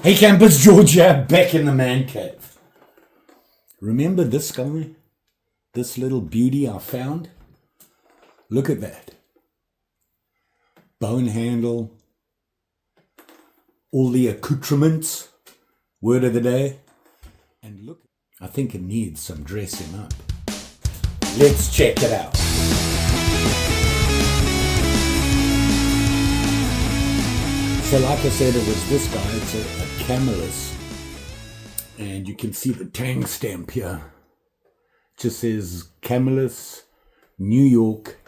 Hey campers, Georgia, back in the man cave. Remember this guy? This little beauty I found? Look at that. Bone handle. All the accoutrements. Word of the day. And look, I think it needs some dressing up. Let's check it out. So like I said, it was this guy. It's a Camillus. And you can see the tang stamp here. It just says Camillus, New York.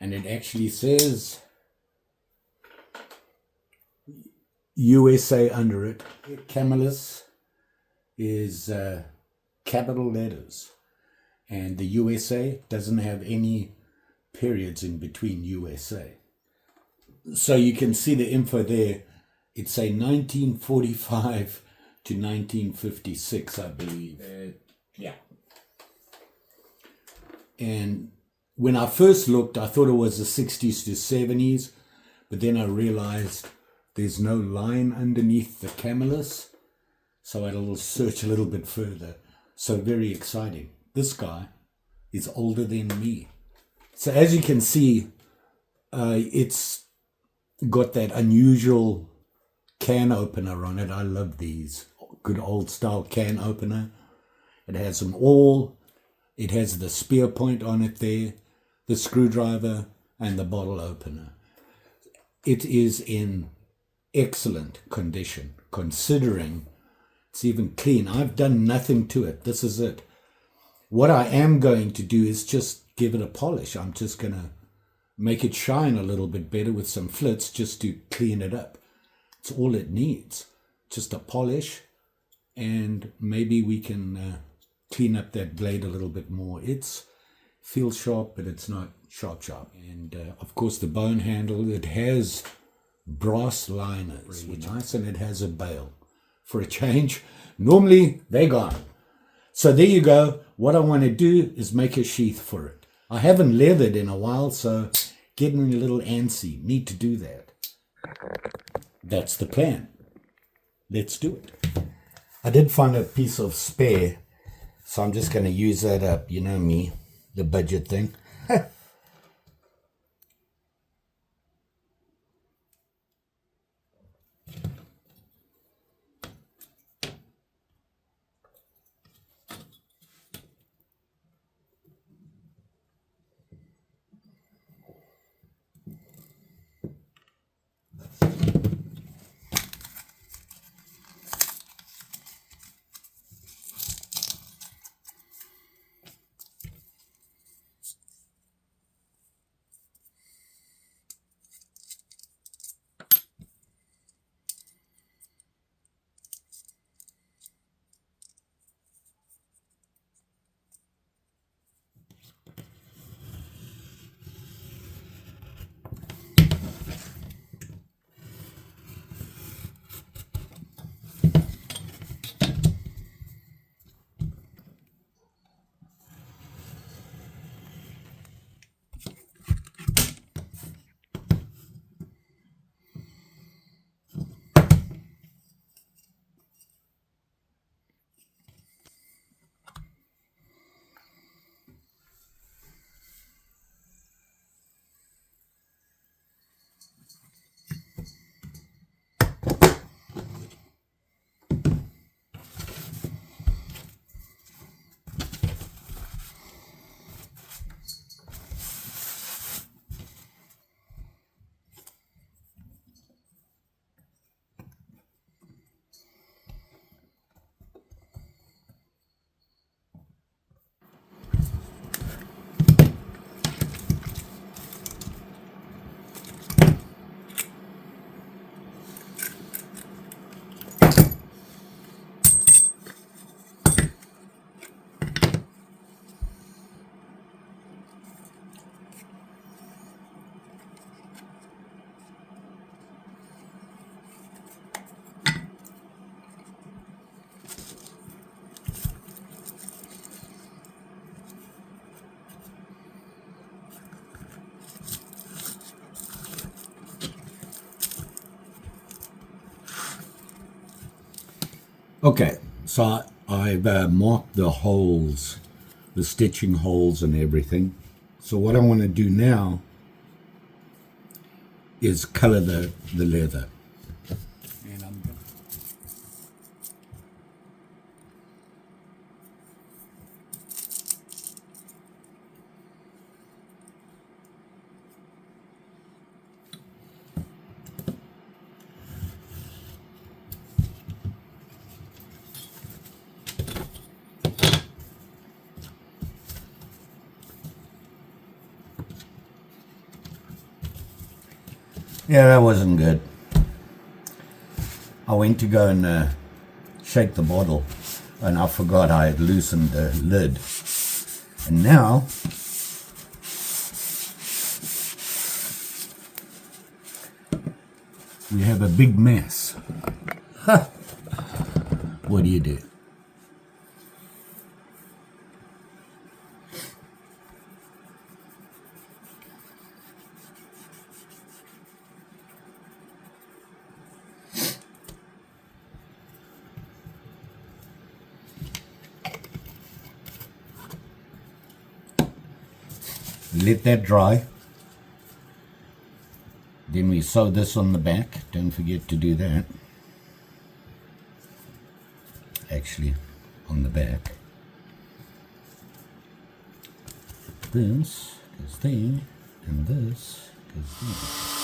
And it actually says USA under it. Camillus is capital letters. And the USA doesn't have any periods in between USA. So you can see the info there. It's a 1945 to 1956, I believe. Yeah. And when I first looked, I thought it was the 60s to 70s, but then I realized there's no line underneath the Camillus, so I had to search a little bit further. So very exciting. This guy is older than me. So as you can see, it's got that unusual can opener on it. I love these. Good old style can opener. It has them all. It has the spear point on it there, the screwdriver, and the bottle opener. It is in excellent condition, considering it's even clean. I've done nothing to it. This is it. What I am going to do is just give it a polish. I'm just going to make it shine a little bit better with some flits just to clean it up. It's all it needs. Just a polish, and maybe we can clean up that blade a little bit more. It feels sharp, but it's not sharp. And of course the bone handle, it has brass liners, which is nice, and it has a bail for a change. Normally they're gone. So there you go. What I want to do is make a sheath for it. I haven't leathered in a while, so getting a little antsy. Need to do that. That's the plan. Let's do it. I did find a piece of spare, so I'm just going to use that up. You know me, the budget thing. Okay, so I've marked the holes, the stitching holes and everything. So what I want to do now is color the leather. And I'm gonna Yeah, that wasn't good. I went to go and shake the bottle, and I forgot I had loosened the lid. And now we have a big mess. What do you do? Let that dry. Then we sew this on the back. Don't forget to do that. Actually, on the back. This goes there, and this goes there.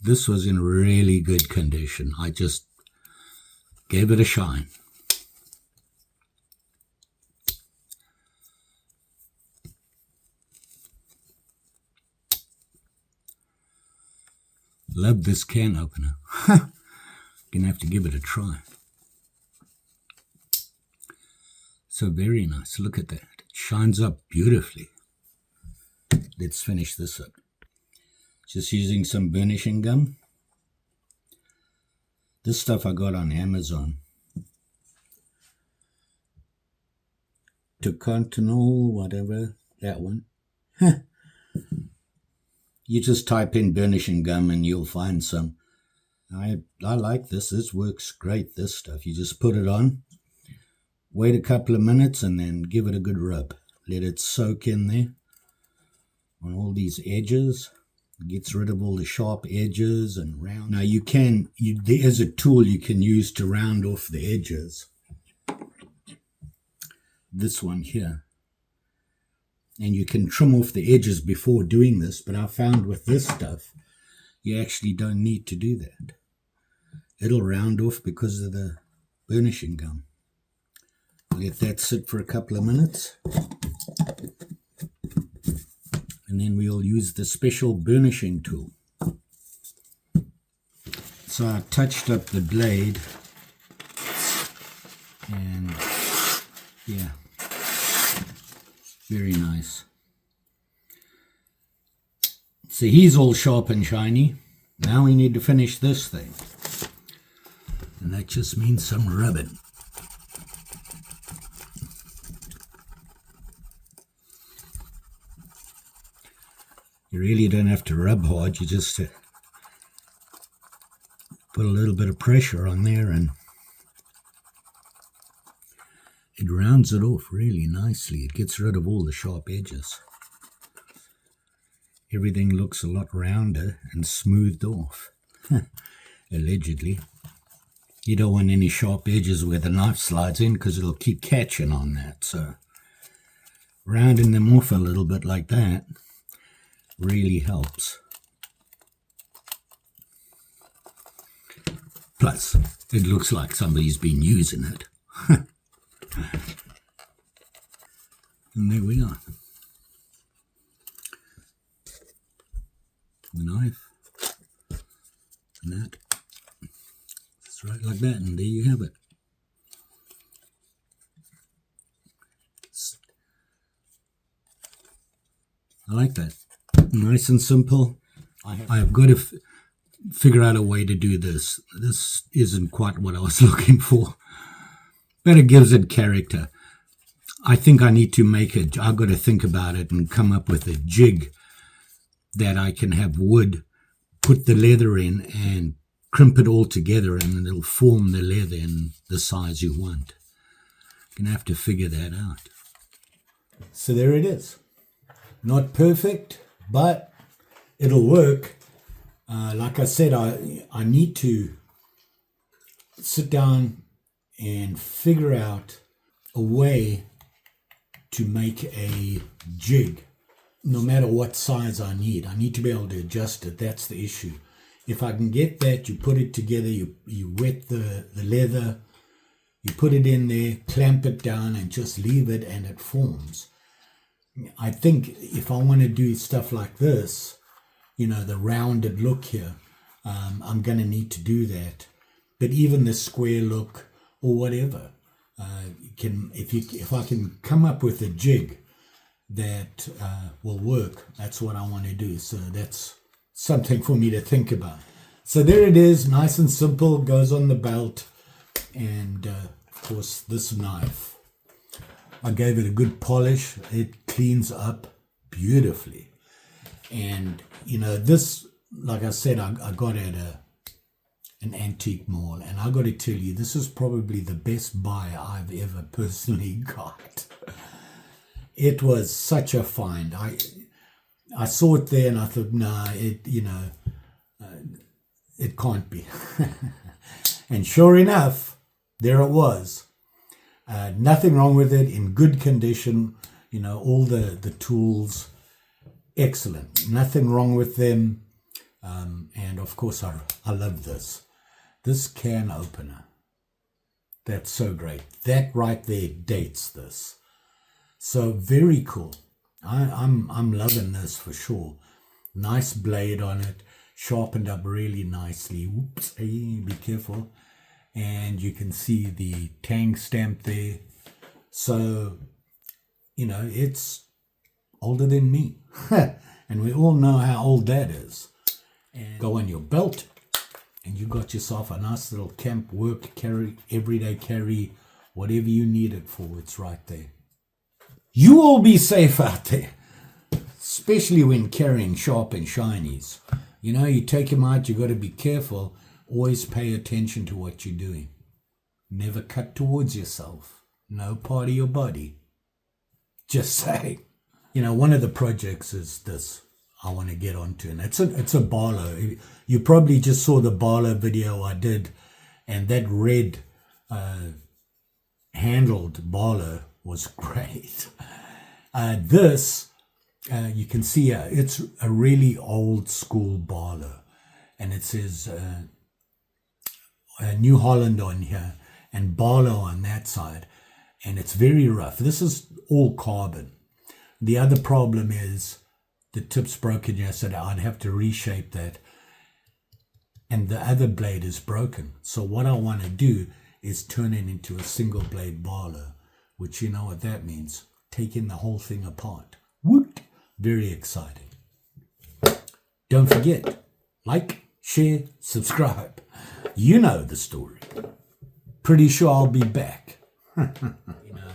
This was in really good condition. I just gave it a shine. Love this can opener. Gonna have to give it a try. So very nice. Look at that. It shines up beautifully. Let's finish this up. Just using some burnishing gum. This stuff I got on Amazon. Continental, whatever, that one. You just type in burnishing gum and you'll find some. I like this. This works great, this stuff. You just put it on, wait a couple of minutes, and then give it a good rub. Let it soak in there on all these edges. It gets rid of all the sharp edges and round. Now there's a tool you can use to round off the edges. This one here. And you can trim off the edges before doing this, but I found with this stuff, you actually don't need to do that. It'll round off because of the burnishing gum. Let that sit for a couple of minutes. And then we'll use the special burnishing tool. So I touched up the blade. And yeah. Very nice. So he's all sharp and shiny. Now we need to finish this thing. And that just means some rubbing. You really don't have to rub hard. You just put a little bit of pressure on there and it rounds it off really nicely. It gets rid of all the sharp edges. Everything looks a lot rounder and smoothed off. Allegedly. You don't want any sharp edges where the knife slides in because it'll keep catching on that. So rounding them off a little bit like that really helps. Plus, it looks like somebody's been using it. And there we are. The knife. And that. It's right like that, and there you have it. I like that. Nice and simple. I have got to figure out a way to do this. This isn't quite what I was looking for, but it gives it character. I think I need to I've got to think about it and come up with a jig that I can have wood, put the leather in and crimp it all together, and it'll form the leather in the size you want. You're going to have to figure that out. So there it is. Not perfect, but it'll work. Like I said, I need to sit down and figure out a way to make a jig, no matter what size I need. I need to be able to adjust it. That's the issue. If I can get that, you put it together, you wet the leather, you put it in there, clamp it down, and just leave it, and it forms. I think if I want to do stuff like this, the rounded look here, I'm going to need to do that. But even the square look or whatever, if I can come up with a jig that will work, that's what I want to do. So that's something for me to think about. So there it is, nice and simple, goes on the belt. And of course this knife, I gave it a good polish. It cleans up beautifully. And this, like I said, I got at an antique mall, and I got to tell you, this is probably the best buy I've ever personally got. It was such a find. I saw it there and I thought, nah, it can't be. And sure enough, there it was. Nothing wrong with it, in good condition. All the tools, excellent. Nothing wrong with them. And of course, I love this. This can opener. That's so great. That right there dates this. So very cool. I'm loving this for sure. Nice blade on it, sharpened up really nicely. Whoops, hey, be careful. And you can see the tang stamp there. So, you know, it's older than me. And we all know how old that is. And go on your belt, and you got yourself a nice little camp work carry, everyday carry, whatever you need it for, it's right there. You all be safe out there, especially when carrying sharp and shinies. You know, you take them out, you got to be careful. Always pay attention to what you're doing. Never cut towards yourself. No part of your body. Just say. You know, one of the projects is this I want to get onto, and it's a Barlow. You probably just saw the Barlow video I did, and that red handled Barlow was great. This, you can see it's a really old school Barlow, and it says New Holland on here and Barlow on that side, and it's very rough. This is all carbon. The other problem is the tip's broken here, so I'd have to reshape that, and the other blade is broken. So what I want to do is turn it into a single blade Barlow, which you know what that means, taking the whole thing apart. Woot! Very exciting. Don't forget, like, share, subscribe. You know the story. Pretty sure I'll be back. You know,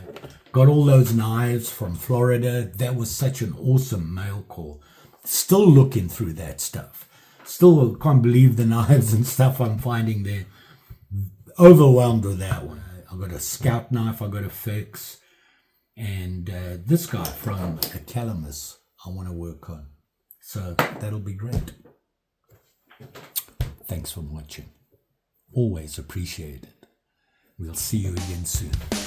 got all those knives from Florida. That was such an awesome mail call. Still looking through that stuff. Still can't believe the knives and stuff I'm finding there. Overwhelmed with that one. I got a scout knife I got to fix. And this guy from Calamus I want to work on. So that'll be great. Thanks for watching. Always appreciate it. We'll see you again soon.